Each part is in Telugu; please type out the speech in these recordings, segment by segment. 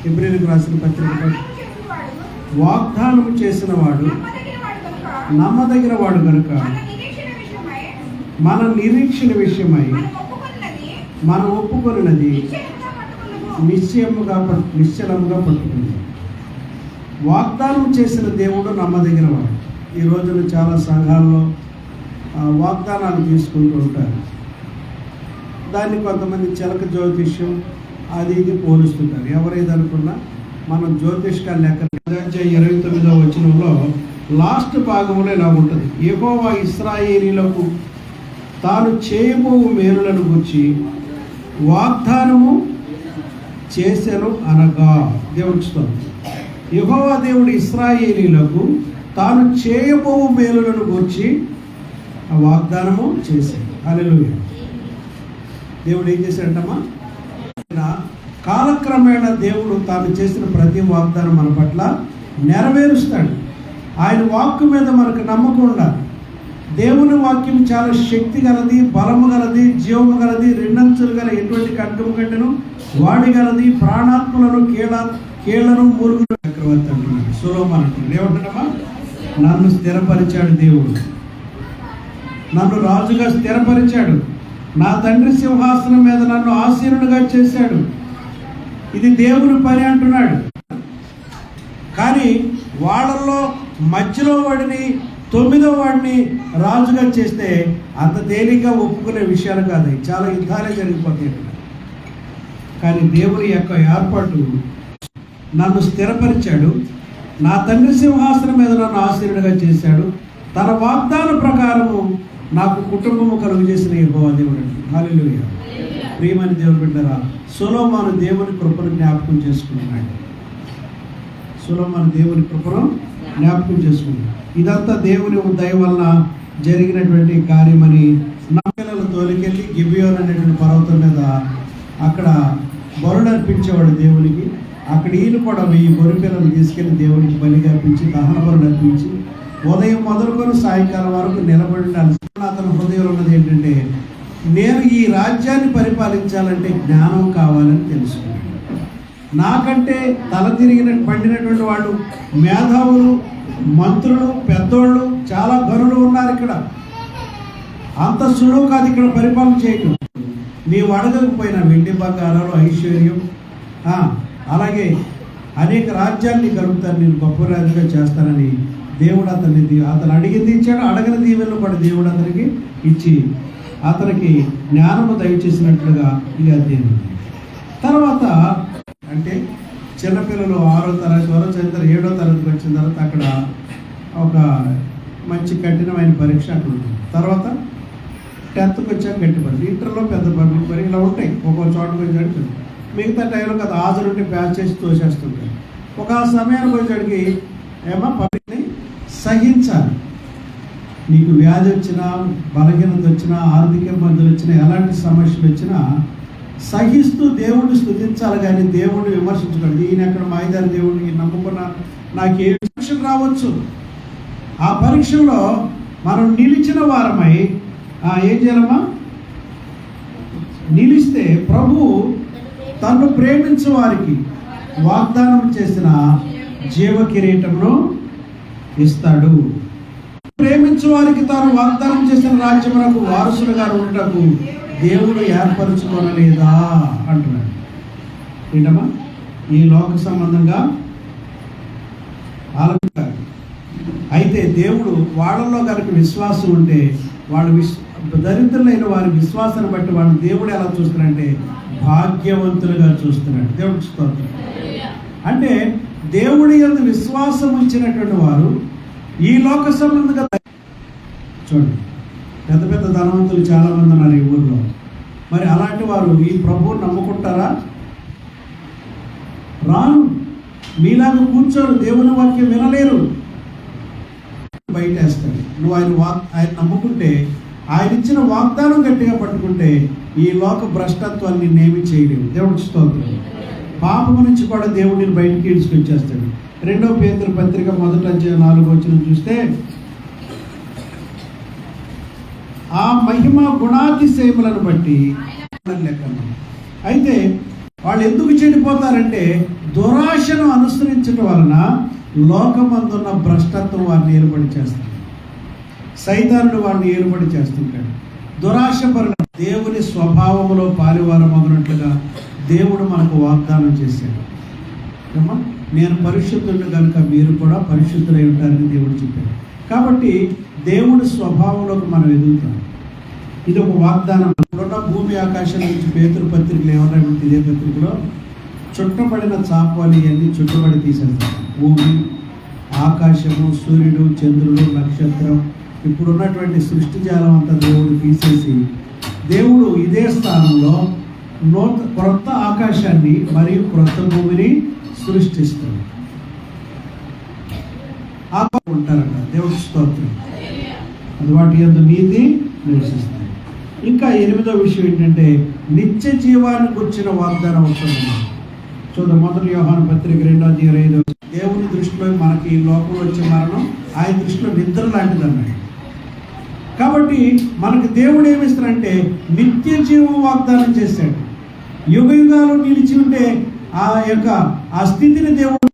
హెబ్రీయులకు రాసిన పత్రిక, వాగ్దానం చేసిన వాడు నమ్మదగిన వాడు కనుక మన నిరీక్షణ విషయమై మనం ఒప్పుకొనినది నిశ్చలముగా పట్టుకుంది. వాగ్దానం చేసిన దేవుడు నమ్మదగిన వాడు. ఈ రోజున చాలా సంఘాల్లో వాగ్దానాలు తీసుకుంటూ ఉంటారు. దాన్ని కొంతమంది చిలక జ్యోతిష్యం అది ఇది పోలుస్తుంటారు. ఎవరైతే అనుకున్నా మనం జ్యోతిష్కాలు లెక్క 29వ వచనంలో లాస్ట్ భాగంలో ఇలా ఉంటుంది. యెహోవా ఇశ్రాయేలీయులకు తాను చేయబోవు మేలులను గురించి వాగ్దానము చేసెను అనగా, దేవుడికి స్తోత్రం. యెహోవా దేవుడు ఇశ్రాయేలీయులకు తాను చేయబోవు మేలులను గురించి వాగ్దానము చేశాడు. హల్లెలూయా. దేవుడు ఏం చేశాడమ్మా? కాలక్రమేణా దేవుడు తాను చేసిన ప్రతి వాగ్దానం మన పట్ల నెరవేరుస్తాడు. ఆయన వాక్కు మీద మనకు నమ్మకం ఉండాలి. దేవుని వాక్యం చాలా శక్తి గలది, బలము గలది, జీవము గలది, రెండంచులు గల ఎటువంటి ఖడ్గము కంటెను వాడిగలది, ప్రాణాత్మలను కీళ్లను మురుగులు చక్రవర్తి అంటున్నాడు. సొలొమోను అంటున్నాడు. ఏమంటున్నామా? నన్ను స్థిరపరిచాడు దేవుడు, నన్ను రాజుగా స్థిరపరిచాడు, నా తండ్రి సింహాసనం మీద నన్ను ఆసీనుడిగా చేశాడు. ఇది దేవుని పని అంటున్నాడు. కానీ వాళ్ళల్లో మధ్యలో వాడిని 9వ వాడిని రాజుగా చేస్తే అంత తేలిగ్గా ఒప్పుకునే విషయాలు కాదు. చాలా యుద్ధాలే జరిగిపోతాయి. కానీ దేవుని యొక్క ఏర్పాటు, నన్ను స్థిరపరిచాడు, నా తండ్రి సింహాసనం మీద నన్ను ఆసీనుడిగా చేశాడు, తన వాగ్దాన ప్రకారము నాకు కుటుంబము కలుగు చేసిన యెహోవా దేవుడు. హల్లెలూయా. ప్రియమైన దేవుని బిడ్డలారా, సొలొమోను దేవుని కృపను జ్ఞాపకం చేసుకున్నాడు. సొలొమోను దేవుని కృపను జ్ఞాపకం చేసుకున్నాడు. ఇదంతా దేవుని దయ వలన జరిగినటువంటి కార్యమని నా పిల్లలు తోలికెళ్ళి గిబియోన్ అనేటువంటి పర్వతం మీద అక్కడ బలులు అర్పించేవాడు దేవునికి. అక్కడ ఈయన కూడా 1000 గొర్రె పిల్లలు తీసుకెళ్లి దేవునికి బలిగా అర్పించి, దహన బలులు అర్పించి, ఉదయం మొదలుకొని సాయంకాలం వరకు నిలబడి అతని హృదయంలో ఉన్నది ఏంటంటే, నేను ఈ రాజ్యాన్ని పరిపాలించాలంటే జ్ఞానం కావాలని తెలుసుకున్నాను. నాకంటే తల పండినటువంటి వాళ్ళు, మేధావులు, మంత్రులు, పెద్దోళ్ళు, చాలా ఘనులు ఉన్నారు ఇక్కడ. అంత సులువు కాదు ఇక్కడ పరిపాలన చేయటం. నీవు అడగకపోయినా వెండి బంగారాలు, ఐశ్వర్యం, అలాగే అనేక రాజ్యాన్ని కలుగుతాను, నేను గొప్ప రాజుగా చేస్తానని దేవుడు అతను అడిగింది ఇచ్చాడు. అడగని దీవెనలు కూడా దేవుడు అతనికి ఇచ్చి అతనికి జ్ఞానము దయచేసినట్లుగా ఇది అధ్యయనం. తర్వాత అంటే చిన్నపిల్లలు 6వ తరగతి వరకు చదివిన 7వ తరగతికి వచ్చిన తర్వాత అక్కడ ఒక మంచి కఠినమైన పరీక్ష అక్కడ ఉంటుంది. తర్వాత 10th వచ్చాక గట్టి పరీక్ష, ఇంటర్లో పెద్ద పబ్లిక్ పరీక్ష ఇలా ఉంటాయి. ఒక్కొక్క చోటకు వచ్చాడు, మిగతా టైంలో కదా హాజరుంటే ప్యాచ్ చేసి తోసేస్తుంటాయి. ఒక సమయానికి వచ్చాడికి ఏమో పబ్లిక్ని సహించాలి. నీకు వ్యాధి వచ్చినా, బలహీనత వచ్చినా, ఆర్థిక ఇబ్బందులు వచ్చినా, ఎలాంటి సమస్యలు వచ్చినా సహిస్తూ దేవుడిని స్తుతించాలి. కానీ దేవుడిని విమర్శించకూడదు. ఈయన ఎక్కడ మాయిదారి దేవుడిని నమ్ముకున్న నాకు ఏ పరీక్షలు రావచ్చు. ఆ పరీక్షల్లో మనం నిలిచిన వారమై ఏం చేయాలమ్మా? నిలిస్తే ప్రభు తను ప్రేమించే వారికి వాగ్దానం చేసిన జీవ కిరీటమును ఇస్తాడు. ప్రేమించే వారికి తాను వాగ్దానం చేసిన రాజ్యమునకు వారసులుగా ఉండటకు దేవుడు ఏర్పరచుకోనలేదా అంటున్నాడు. ఏంటమ్మా? ఈ లోక సంబంధంగా ఆలోచించాలి. అయితే దేవుడు వాళ్ళల్లో కనుక విశ్వాసం ఉంటే, వాళ్ళు దరిద్రులైన వారి విశ్వాసాన్ని బట్టి వాళ్ళు దేవుడు ఎలా చూస్తున్నాడంటే భాగ్యవంతులుగా చూస్తున్నాడు. దేవుడికి స్తోత్రం. అంటే దేవుడి యందు విశ్వాసం ఉంచినటువంటి వారు ఈ లోక సంబంధంగా, చూడండి పెద్ద పెద్ద ధనవంతులు చాలా మంది ఉన్నారు ఈ ఊర్లో. మరి అలాంటి వారు ఈ ప్రభువుని నమ్ముకుంటారా? రాను. మీలాగా కూర్చోరు, దేవుని వాక్యం వినలేరు, బయట వేస్తాడు. నువ్వు ఆయన నమ్ముకుంటే, ఆయన ఇచ్చిన వాగ్దానం గట్టిగా పట్టుకుంటే ఈ లోక భ్రష్టత్వాన్ని నేమి చేయలేవు. దేవుడికి స్తోత్రం. పాపము నుంచి కూడా దేవుడిని బయటికి ఈడ్చుకొచ్చేస్తాడు. 2వ పేతురు పత్రిక 1వ అధ్యాయం 4వ వచనం చూస్తే, ఆ మహిమ గుణాతిశయములను బట్టి లెక్కన. అయితే వాళ్ళు ఎందుకు చెడిపోతారంటే దురాశను అనుసరించడం వలన లోకమందున్న భ్రష్టత్వం వారిని ఏర్పడి చేస్తారు. సైతానుడు వారిని ఏర్పడి చేస్తుంటాడు. దురాశపరుల దేవుని స్వభావంలో పారివారమగినట్లుగా దేవుడు మనకు వాగ్దానం చేశాడు. ఏమా, నేను పరిశుద్ధుడు కనుక మీరు కూడా పరిశుద్ధులై ఉంటారని దేవుడు చెప్పాడు. కాబట్టి దేవుడి స్వభావంలోకి మనం ఎదుగుతాం. ఇది ఒక వాగ్దానం. ఇప్పుడున్న భూమి ఆకాశం నుంచి పేతురు పత్రికలు ఏమన్నాయంటే, ఇదే పత్రికలో చుట్టబడిన చాపాలు ఇవన్నీ చుట్టబడి తీసేస్తాం. భూమి, ఆకాశము, సూర్యుడు, చంద్రుడు, నక్షత్రం, ఇప్పుడున్నటువంటి సృష్టి జాలం అంతా దేవుడు తీసేసి దేవుడు ఇదే స్థానంలో క్రొత్త ఆకాశాన్ని మరియు క్రొత్త భూమిని సృష్టిస్తాడు. ఉంటారట దేవుడి స్తోత్రం. అది వాటి యందు నీతి నివసిస్తుంది. ఇంకా 8వ విషయం ఏంటంటే నిత్య జీవాన్ని గురించిన వాగ్దానం వస్తుంది. చూద్దాం, 1 యోహాను పత్రిక 2:5. దేవుని దృష్టిలో మనకి ఈ లోకంలో వచ్చే మరణం ఆయన దృష్టిలో నిద్ర లాంటిది అన్నాడు. కాబట్టి మనకు దేవుడు ఏమిస్తాడంటే నిత్య జీవం వాగ్దానం చేశాడు. యుగ యుగాలు నిలిచి ఉంటే ఆ స్థితిని దేవుడు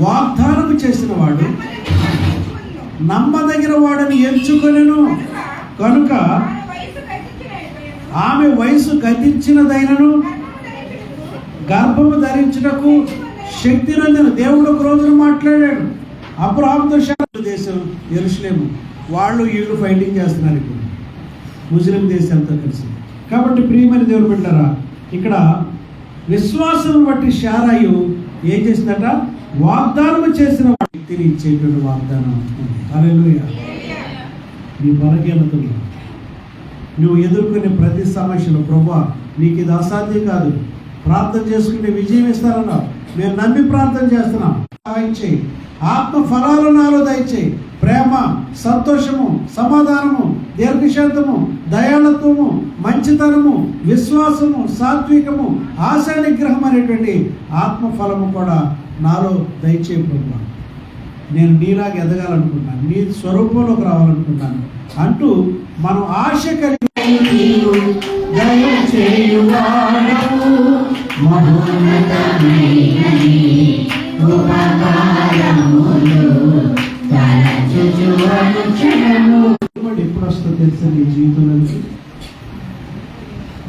వాగ్దానం చేసిన వాడు నమ్మదగిన వాడని ఎంచుకొనెను కనుక ఆమె వయసు గతించినదైనను గర్భము ధరించుటకు శక్తి నందిన దేవుడు ఒక రోజున మాట్లాడాడు. అబ్రహాముతో దేశం యెరూషలేము, వాళ్ళు వీళ్ళు ఫైటింగ్ చేస్తున్నారు ఇప్పుడు ముస్లిం దేశాలతో కలిసి. కాబట్టి ప్రియమైన దేవుడు బిడ్డలారా, ఇక్కడ విశ్వాసం బట్టి శారాయు ఏం చేసిందట, వాగ్దానం చేసిన వ్యక్తిని ఇచ్చేటువంటి వాగ్దానం. హల్లెలూయా. నీ బలహీనతలు నువ్వు ఎదుర్కొనే ప్రతి సమస్యలు, ప్రభువా నీకు ఇది అసాధ్యం కాదు, ప్రార్థన చేసుకునే విజయం ఇస్తారన్నావు, మేము నమ్మి ప్రార్థన చేస్తున్నాం, సహాయం చేయి. ఆత్మ ఫలాలు నాలో దయచేయి. ప్రేమ, సంతోషము, సమాధానము, దీర్ఘశాంతము, దయాళత్వము, మంచితనము, విశ్వాసము, సాత్వికము, ఆశా నిగ్రహం అనేటువంటి ఆత్మఫలము కూడా నాలో దయచేయి ప్రభువా. నేను నీలాగా ఎదగాలనుకుంటున్నాను, నీ స్వరూపంలోకి రావాలనుకుంటున్నాను అంటూ మనం ఆశ కలిగి ఎప్పుడు వస్తుందో తెలుసా నీ జీవితంలోకి?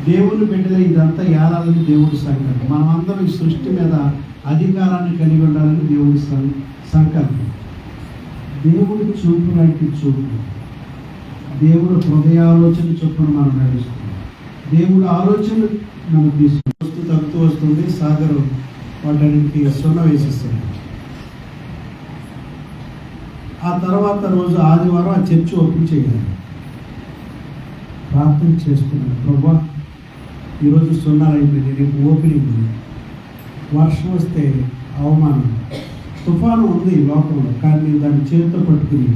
దేవుని బిడ్డలు ఇదంతా ఏలాలని దేవుడి సంకల్పం. మనం అందరం ఈ సృష్టి మీద అధికారాన్ని కలిగి ఉండాలని దేవుడి సంకల్పం. దేవుడి చూపు లాంటి చూపు, దేవుడు హృదయాలోచన చొప్పున మనం నడుస్తున్నాం. దేవుడు ఆలోచన మనం తీసుకు తగ్గుతూ వస్తుంది. సాగరు వాటన్నిటికి సున్న వేసేస్తాడు. ఆ తర్వాత రోజు ఆదివారం ఆ చర్చ్ ఓపెన్ చేయాలి. ప్రార్థన చేస్తున్నాను, ప్రభువా ఈరోజు సున్నాలు అయిపోయింది, రేపు ఓపెనింగ్ ఉంది, వర్షం వస్తే అవమానం, తుఫాను ఉంది లోకంలో, కానీ నేను దాన్ని చేతితో పట్టుకుని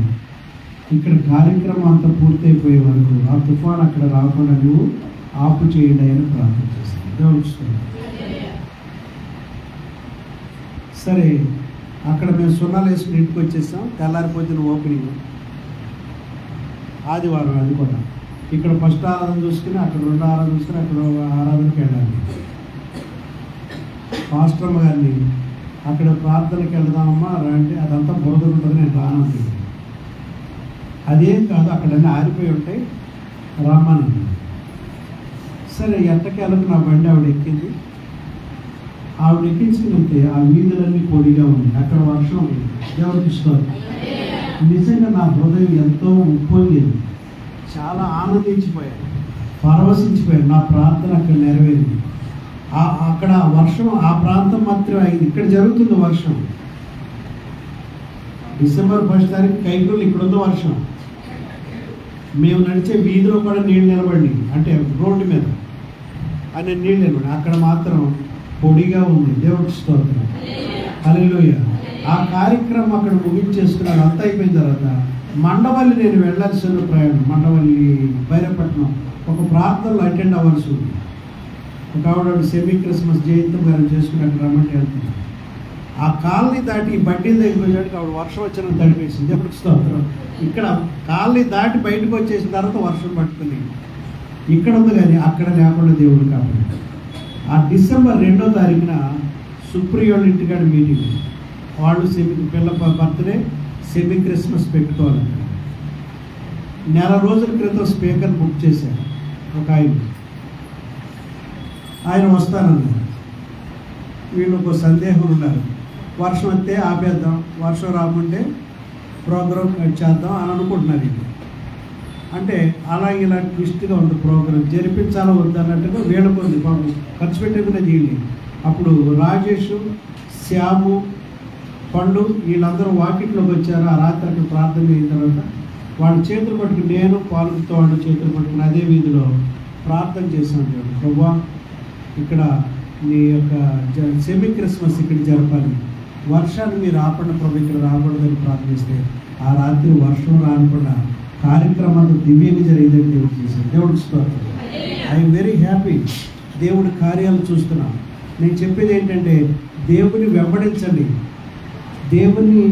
ఇక్కడ కార్యక్రమం అంతా పూర్తయిపోయే వరకు ఆ తుఫాను అక్కడ రాకుండా నువ్వు ఆపు చేయండి అని ప్రార్థన చేస్తాను. సరే, అక్కడ మేము సున్నాలు వేసుకుని ఇంటికి వచ్చేసాం. తెల్లారిపోతున్న ఓపెనింగ్ ఆదివారం, అది కూడా ఇక్కడ ఫస్ట్ ఆరాధన చూసుకుని అక్కడ 2 ఆరాధన చూసుకుని అక్కడ ఆరాధనకి వెళ్ళాలి. పాస్టర్మ గారిని అక్కడ ప్రార్థనకి వెళ్దామమ్మా అంటే అదంతా బోధన ఉంటుంది, నేను రానంది. అదేం కాదు, అక్కడన్నీ ఆరిపోయి ఉంటాయి, రామ్మని. సరే, ఎట్టకేళ్ళకు నా బండి ఆవిడ ఎక్కింది. ఆవిడ ఎక్కించుకుంటే ఆ వీధులన్నీ పొడిగా ఉంది, అక్కడ వర్షం దేవుడికి ఇస్తారు. నిజంగా నా హృదయం ఎంతో ఉప్పొంగింది, చాలా ఆనందించిపోయాను, పరవశించిపోయాను. నా ప్రార్థన అక్కడ నెరవేరింది. అక్కడ వర్షం ఆ ప్రాంతం మాత్రమే అయింది, ఇక్కడ జరుగుతుంది వర్షం. డిసెంబర్ 1 తారీఖు కైకూరులో ఇక్కడ ఉంది వర్షం. మేము నడిచే వీధిలో కూడా నీళ్ళు నిలబడి, అంటే రోడ్డు మీద అని నీళ్ళు నిలబడి, అక్కడ మాత్రం పొడిగా ఉంది. దేవుడికి స్తోత్రం, హల్లెలూయా. ఆ కార్యక్రమం అక్కడ ముగించేసుకున్నాడు. అంతా అయిపోయిన తర్వాత మండవల్లి నేను వెళ్ళాల్సిన ప్రయాణం, మండవల్లి బైరపట్నం ఒక ప్రార్థనలో అటెండ్ అవ్వాల్సి ఉంది. ఒక ఆవిడ సెమీ క్రిస్మస్ జయంతం గారు చేసుకుని అక్కడ రమ్మంటే వెళ్తుంది. ఆ కాలనీ దాటి బడ్డీ దగ్గరికి వచ్చాడు, ఆవిడ వర్షం వచ్చిన తడిపేసింది. దేవుడికి స్తోత్రం. ఇక్కడ కాలనీ దాటి బయటకు వచ్చేసిన తర్వాత వర్షం పట్టుకుని ఇక్కడ ఉంది, కానీ అక్కడ లేకుండా దేవుడు కాబట్టి ఆ డిసెంబర్ 2వ తారీఖున సుప్రియోళ్ళ ఇంటికాడ మీటింగ్. వాళ్ళు పిల్ల బర్త్డే సెమీ క్రిస్మస్ పెట్టుకోవాలంట. నెల రోజుల క్రితం స్పీకర్ బుక్ చేశారు ఒక ఆయన వస్తానన్నారు. వీళ్ళు ఒక సందేహం ఉన్నారు, వర్షం వస్తే ఆపేద్దాం, వర్షం రాకుంటే ప్రోగ్రాం చేద్దాం అని అనుకుంటున్నారు. ఇది అంటే అలా ఇలా ట్విస్ట్గా ఉంది ప్రోగ్రాం, జరిపించాలో వద్దన్నట్టుగా వీళ్ళకుంది. పాపం ఖర్చు పెట్టేకుండా చేయండి. అప్పుడు రాజేష్, శ్యాము, పండు వీళ్ళందరూ వాకిట్లోకి వచ్చారు. ఆ రాత్రి అక్కడ ప్రార్థన అయిన తర్వాత వాళ్ళ చేతులు పట్టుకుని, నేను పాల్గొతో వాళ్ళు చేతులు పట్టుకుని అదే వీధిలో ప్రార్థన చేశాను. ప్రభువా, ఇక్కడ నీ యొక్క సెమీ క్రిస్మస్ ఇక్కడ జరపాలి, వర్షాన్ని మీరు ఆపండి ప్రభు, ఇక్కడ రాకూడదని ప్రార్థిస్తే ఆ రాత్రి వర్షం రాకుండా కార్యక్రమాలు దివ్యంగా జరిగిందని దేవుడు చేశాడు. దేవుడికి స్తోత్రం. I'm very happy. దేవుడి కార్యాలు చూస్తున్నాం. నేను చెప్పేది ఏంటంటే, దేవుని వెంబడించండి, దేవుని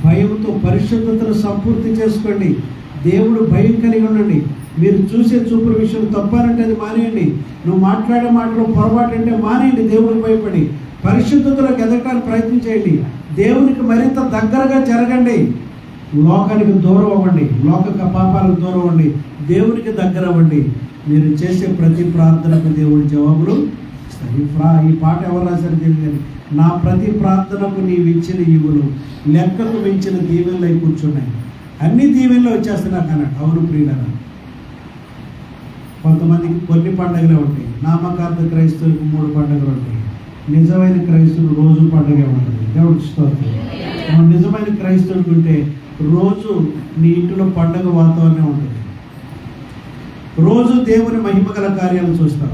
భయంతో పరిశుద్ధతను సంపూర్తి చేసుకోండి, దేవుడు భయం కలిగి ఉండండి. మీరు చూసే చూపుల విషయం తప్పారంటే అది మానేయండి. నువ్వు మాట్లాడే మాటలు పొరపాటు అంటే మానేయండి. దేవుడికి భయపడి పరిశుద్ధతలోకి ఎదగడానికి ప్రయత్నం చేయండి. దేవునికి మరింత దగ్గరగా జరగండి. లోకానికి దూరం అవ్వండి, లోక పాపాలకు దూరం అవ్వండి, దేవునికి దగ్గర అవ్వండి. మీరు చేసే ప్రతి ప్రార్థనకు దేవుడి జవాబులు ఇస్తారు. ఈ పాట ఎవరు రాశారు తెలియదు. నా ప్రతి ప్రార్థనకు నీవు ఇచ్చిన ఈవులు లెక్కకు మించిన దీవెనలు కూర్చున్నాయి. అన్ని దీవెనలు వచ్చేస్తున్నా అన్నాడు. అవును ప్రియులారా, కొంతమందికి కొన్ని పండుగలే ఉంటాయి. నామకార్థ క్రైస్తవులకు 3 పండుగలు ఉంటాయి. నిజమైన క్రైస్తవులు రోజు పండుగ ఉంటుంది. దేవుడికి స్తోత్రం. మనం నిజమైన క్రైస్తవులకు ఉంటే రోజు నీ ఇంటిలో పండుగ వాతావరణం ఉంటుంది. రోజు దేవుని మహిమగల కార్యాలు చూస్తాం.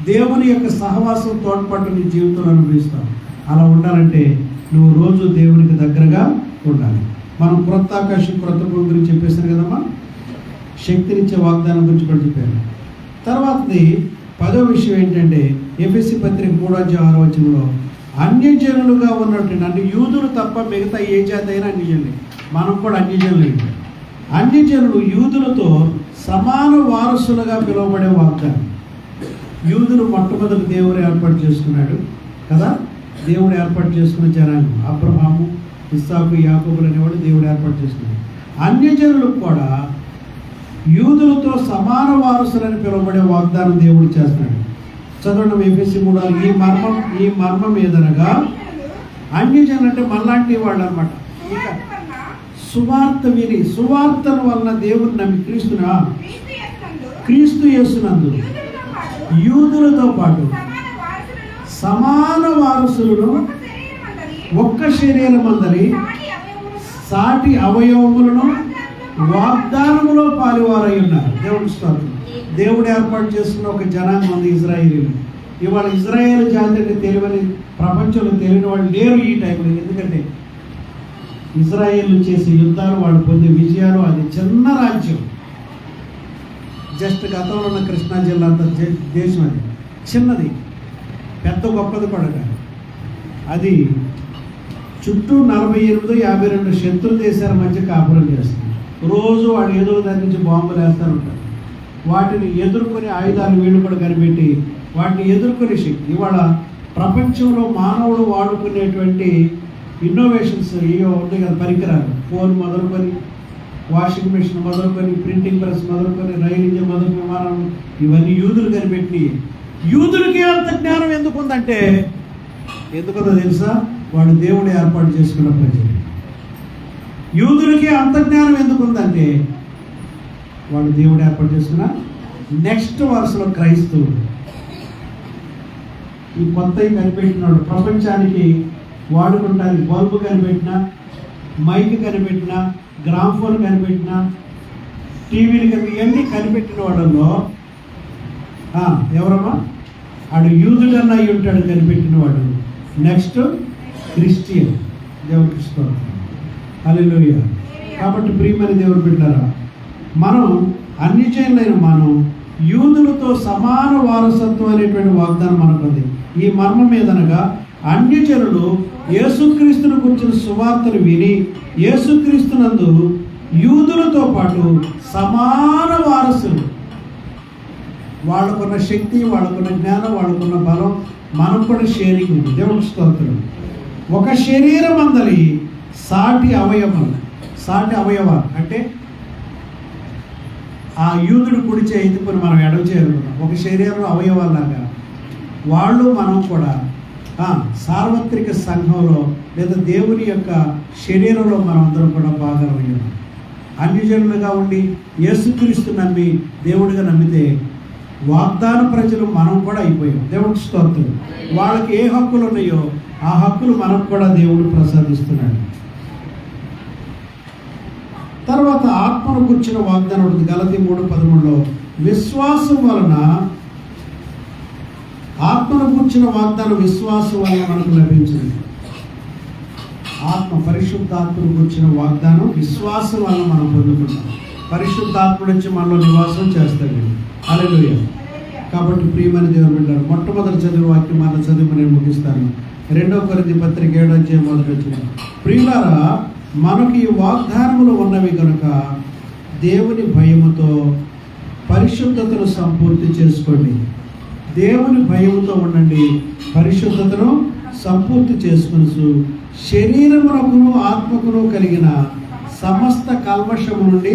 దేవుని యొక్క సహవాసం తోడ్పాటు నీ జీవితంలో అనుభవిస్తాం. అలా ఉండాలంటే నువ్వు రోజు దేవునికి దగ్గరగా ఉండాలి. మనం క్రొత్త ఆకాశం క్రొత్త భూమి గురించి చెప్పేశాను కదమ్మా. శక్తినిచ్చే వాగ్దానం గురించి కూడా చెప్పాను. తర్వాతది 10వ విషయం ఏంటంటే, ఎఫెసీ పత్రిక 3:6 అన్యజనులుగా ఉన్నట్టు, అంటే యూదులు తప్ప మిగతా ఏ జాతి అయినా అన్యజనులే. మనం కూడా అన్యజనులు. అన్యజనులు యూదులతో సమాన వారసులుగా పిలువబడే వాగ్దానం. యూదులు మొట్టమొదటి దేవుడు ఏర్పాటు చేసుకున్నాడు కదా. దేవుడు ఏర్పాటు చేసుకున్న జనాంగం అబ్రహాము, ఇస్సాకు, యాకోబులు అనేవాడు దేవుడు ఏర్పాటు చేసుకున్నాడు. అన్యజనులకు కూడా యూదులతో సమాన వారసులని పిలువబడే వాగ్దానం దేవుడు చేస్తున్నాడు. చదవడం ఎఫెసీ 3:6. ఈ మర్మం ఏదనగా, అన్యజనులు అంటే మనలాంటి వాళ్ళు అనమాట. ఇక సువార్త విని, సువార్తల వలన దేవుని నమ్మి క్రీస్తు యేసునందు యూదులతో పాటు సమాన వారసులను ఒక్క శరీరమందలి సాటి అవయవములను వాగ్దానములో పాలువారై ఉన్నారు. దేవుడి స్తోత్రం. దేవుడు ఏర్పాటు చేసుకున్న ఒక జనాంగం ఉంది, ఇజ్రాయేలీలు. ఇవాళ ఇజ్రాయేల్ జాతిని తెలియని, ప్రపంచంలో తెలియని వాళ్ళు లేరు ఈ టైంలో. ఎందుకంటే ఇజ్రాయేల్ చేసే యుద్ధాలు, వాళ్ళు పొందే విజయాలు, అది చిన్న రాజ్యం. జస్ట్ గతంలో ఉన్న కృష్ణా జిల్లా అంత దేశం, అది చిన్నది, పెద్ద గొప్పది కూడా కాదు. అది చుట్టూ 48-52 శత్రు దేశాల మధ్య కాపురం చేస్తుంది. రోజు వాడు ఏదో దాని నుంచి బాంబులు వేస్తూ ఉంటారు. వాటిని ఎదుర్కొనే ఆయుధాలు వీళ్ళు కూడా కనిపెట్టి వాటిని ఎదుర్కొనే శక్తి. ఇవాళ ప్రపంచంలో మానవుడు వాడుకునేటువంటి ఇన్నోవేషన్స్ ఏవో ఉన్నాయి కదా, పరికరాలు, ఫోన్ మొదలుకొని, వాషింగ్ మెషిన్ మొదలుకొని, ప్రింటింగ్ ప్రెస్ మొదలుకొని, రైలు ఇంజిన్ మొదలుకొని, విమానం, ఇవన్నీ యూదులు కనిపెట్టి. యూదులకి అంత జ్ఞానం ఎందుకుందంటే, ఎందుకుందో తెలుసా? వాడు దేవుడు ఏర్పాటు చేసుకున్న ప్రజలు. యూదులకి అంత జ్ఞానం ఎందుకుందంటే, వాడు దేవుడు ఏర్పాటు చేసుకున్న నెక్స్ట్ వరుసలో క్రైస్తవుడు. ఈ కొత్తవి కనిపెట్టినాడు. ప్రపంచానికి వాడుకుంటానికి బల్బు కనిపెట్టినా, మైక్ కనిపెట్టినా, గ్రామ్ఫోన్ కనిపెట్టినా, టీవీలు ఇవన్నీ కనిపెట్టిన వాళ్ళలో ఎవరమ్మా? ఆడు యూదుడన్నా అయి ఉంటాడు కనిపెట్టిన వాడు. Next Christian. దేవుడికి స్తోత్రం. హల్లెలూయా. కాబట్టి ప్రియమైన దేవుడు బిడ్డలారా, మనం అన్యజనులైన మనం యూదులతో సమాన వారసత్వం అనేటువంటి వాగ్దానం మనకుంది. ఈ మర్మం ఏదనగా, అన్యజనులు యేసుక్రీస్తును గురించిన సువార్తను విని యేసుక్రీస్తునందు యూదులతో పాటు సమాన వారసులు. వాళ్ళకున్న శక్తి, వాళ్ళకున్న జ్ఞానం, వాళ్ళకున్న బలం, మనం కూడా షేరింగ్ ఉంది. దేవుడి స్తోత్రం. ఒక శరీరం అందలి సాటి అవయవాలు అంటే ఆ యూదుడు కుడి చేయి ఎత్తుకొని మనం ఎడవ చేయాలనుకున్నాం. ఒక శరీరంలో అవయవాలాగా వాళ్ళు మనం కూడా సార్వత్రిక సంఘంలో లేదా దేవుని యొక్క శరీరంలో మనం అందరం కూడా భాగమయ్యాం. అన్యజనులుగా ఉండి యేసుక్రీస్తు నమ్మి దేవుడిగా నమ్మితే వాగ్దాన ప్రజలు మనం కూడా అయిపోయాం. దేవుడి స్తోత్రం. వాళ్ళకి ఏ హక్కులు ఉన్నాయో ఆ హక్కులు మనకు కూడా దేవుడు ప్రసాదిస్తున్నాడు. తర్వాత ఆత్మను కూర్చిన వాగ్దానం ఉంటుంది. గలతీ 3:13 విశ్వాసం వలన ఆత్మను కూర్చిన వాగ్దానం విశ్వాసం వలన మనకు లభించింది. పరిశుద్ధాత్మను కూర్చిన వాగ్దానం విశ్వాసం వలన మనం పొందుకుంటాం. పరిశుద్ధాత్ముడు వచ్చి మనలో నివాసం చేస్తాడు. హల్లెలూయా. కాబట్టి ప్రియమైన దేవుని బిడ్డలారా, మొట్టమొదటి చదివే వాక్యం మన చదివి నేను ముగిస్తాను. 2 కొరింథీ పత్రిక 7:1 ప్రియులారా, మనకు ఈ వాగ్దానములు ఉన్నవి కనుక దేవుని భయముతో పరిశుద్ధతను సంపూర్తి చేసుకోండి. దేవుని భయముతో ఉండండి, పరిశుద్ధతను సంపూర్తి చేసుకుని శరీరమునకును ఆత్మకును కలిగిన సమస్త కల్మషము నుండి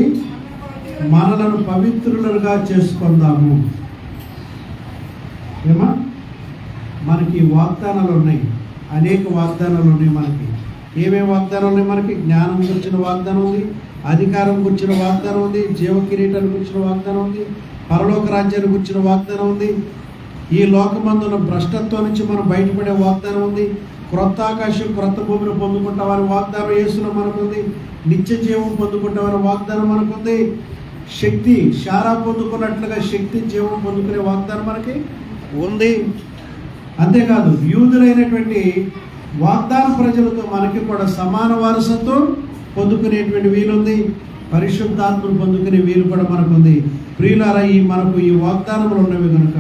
మనలను పవిత్రులుగా చేసుకుందాము. ఏమా మనకి వాగ్దానాలు ఉన్నాయి, అనేక వాగ్దానాలు ఉన్నాయి. మనకి ఏమేమి వాగ్దానాలు ఉన్నాయి? మనకి జ్ఞానం గురించిన వాగ్దానం ఉంది, అధికారం గురించిన వాగ్దానం ఉంది, జీవ కిరీటాన్ని గురించిన వాగ్దానం ఉంది, పరలోక రాజ్యాన్ని గురించిన వాగ్దానం ఉంది, ఈ లోకమందున భ్రష్టత్వం నుంచి మనం బయటపడే వాగ్దానం ఉంది, క్రొత్త ఆకాశం క్రొత్త భూమిని పొందుకుంటామని వాగ్దానం యేసులో మనకుంది, నిత్య జీవం పొందుకుంటామని వాగ్దానం మనకుంది, శక్తి శారా పొందుకున్నట్లుగా శక్తి జీవం పొందుకునే వాగ్దానం మనకి ఉంది. అంతేకాదు యూదులైనటువంటి వాగ్దాన ప్రజలతో మనకి కూడా సమాన వారసత్వం పొందుకునేటువంటి వీలుంది, పరిశుద్ధాత్మను పొందుకునే వీలు కూడా మనకుంది. ప్రియులారా, మనకు ఈ వాగ్దానములు ఉన్నవి కనుక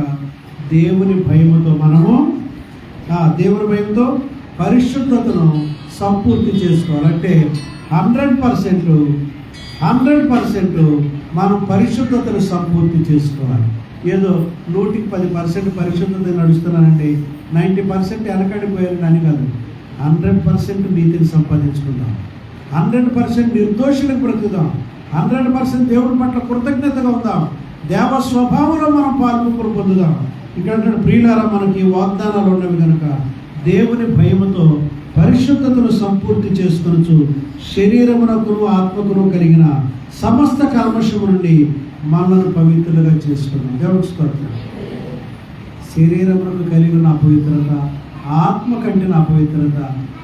దేవుని భయముతో మనము దేవుని భయంతో పరిశుద్ధతను సంపూర్తి చేసుకోవాలంటే 100% మనం పరిశుద్ధతను సంపూర్తి చేసుకోవాలి. ఏదో 100% పరిశుద్ధత నడుస్తున్నానండి, 90% వెనకడిపోయారని అని కాదు. 100% నీతిని సంపాదించుకుందాం, 100% నిర్దోషులకు బ్రతుకుదాం, 100% దేవుడి పట్ల కృతజ్ఞతగా ఉందాం, దేవ స్వభావంలో మనం పాల్గొని పొందుదాం. ఇక్కడ ప్రియులారా, మనకి వాగ్దానాలు ఉన్నవి కనుక దేవుని భయముతో పరిశుద్ధతను సంపూర్తి చేసుకొనుచు శరీరమునకును ఆత్మకును కలిగిన సమస్త కల్మషము నుండి మనల్ని పవిత్రులుగా చేసుకున్నాం. దేవుడి స్తోత్రం. శరీరమునకు కలిగిన అపవిత్రత, ఆత్మ కంటిన అపవిత్రత,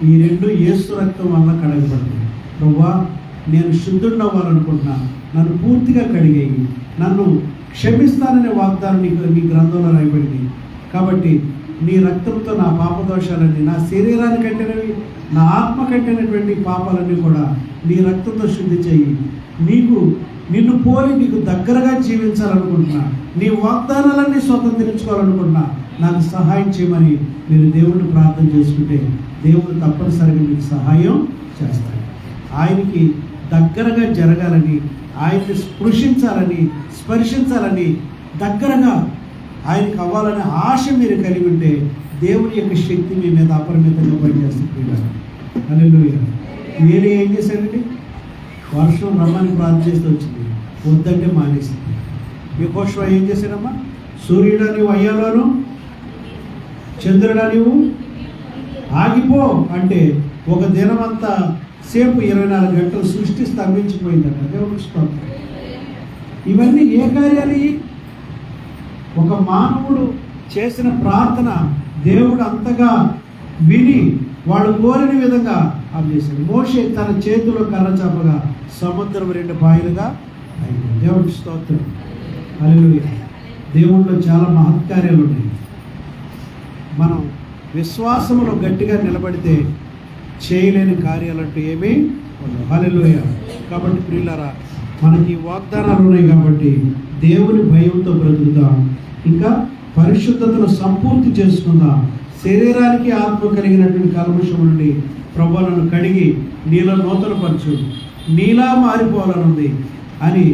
ఈ రెండు యేసు రక్తం వల్ల కడగబడుతుంది. ప్రభువా, నేను శుద్ధుడవ్వాలనుకుంటున్నా, నన్ను పూర్తిగా కడిగేయి, నన్ను క్షమిస్తాననే వాగ్దానం నీ గ్రంథంలో రాయబడింది. కాబట్టి నీ రక్తంతో నా పాపదోషాలన్నీ, నా శరీరాన్ని కంటేనవి, నా ఆత్మ కంటేనటువంటి పాపాలన్నీ కూడా నీ రక్తంతో శుద్ధి చేయి. నిన్ను పోలి నీకు దగ్గరగా జీవించాలనుకుంటున్నా, నీ వాగ్దానాలన్నీ స్వతంత్రించుకోవాలనుకుంటున్నా, నాకు సహాయం చేయమని మీరు దేవుడిని ప్రార్థన చేసుకుంటే దేవుడు తప్పనిసరిగా మీకు సహాయం చేస్తాడు. ఆయనకి దగ్గరగా జరగాలని, ఆయన్ని స్పర్శించాలని, దగ్గరగా ఆయనకు అవ్వాలనే ఆశ మీరు కలిగి ఉంటే దేవుని యొక్క శక్తి మీ మీద అపరిమితంగా పనిచేస్తుంది. హల్లెలూయా. నేనే ఏం చేశానండి, వర్షం రమ్మని ప్రార్థన చేస్తూ వచ్చింది, వద్దంటే మానేసింది. యెహోషువ ఏం చేశాడమ్మా, సూర్యుడా నీవు అయ్యాలోను, చంద్రుడా నీవు ఆగిపో అంటే ఒక దినమంతా సేపు 24 గంటలు సృష్టి స్తంభించిపోయిందట. దేవుడు స్తోత్రం. ఇవన్నీ ఏ కార్యాలు? ఒక మానవుడు చేసిన ప్రార్థన దేవుడు అంతగా విని వాళ్ళు కోరిన విధంగా చేశాడు. మోషే తన చేతిలో కర్ర చాపగా సముద్రం 2 పాయలుగా అయింది. దేవుడి స్తోత్రం. హల్లెలూయా. దేవుడిలో చాలా మహత్కార్యాలు ఉన్నాయి. మనం విశ్వాసంలో గట్టిగా నిలబడితే చేయలేని కార్యాలంటూ ఏమీ ఉండవు. హల్లెలూయా. కాబట్టి ప్రియులారా, మనకి వాగ్దానాలు ఉన్నాయి కాబట్టి దేవుని భయంతో బ్రతుకుదాం, ఇంకా పరిశుద్ధతను సంపూర్తి చేసుకుందాం. శరీరానికి ఆత్మ కలిగినటువంటి కల్మషం నుండి ప్రభువులను కడిగి నీలో నూతనపరచు, నీలా మారిపోవాలనుంది అని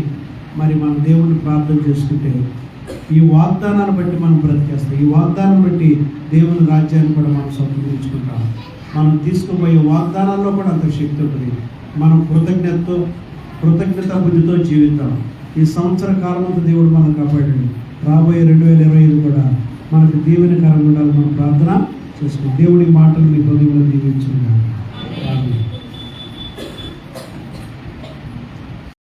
మరి మనం దేవుణ్ణి ప్రార్థన చేసుకుంటే ఈ వాగ్దానాన్ని బట్టి మనం బ్రతికేస్తాం. ఈ వాగ్దానం బట్టి దేవుని రాజ్యాన్ని కూడా మనం స్వతంత్రించుకుంటాం. మనం తీసుకుపోయే వాగ్దానాల్లో కూడా అంత శక్తి ఉంటుంది. మనం కృతజ్ఞత బుద్ధితో జీవిద్దాం. ఈ సంవత్సర కాలం అంతా దేవుడు మనం కాపాడండి. రాబోయే 2025 కూడా మనకు దీవెనకరంగా ఉండాలని మనం ప్రార్థన చేసుకుంటాం. దేవుడి మాటలు మీ హృదయంలో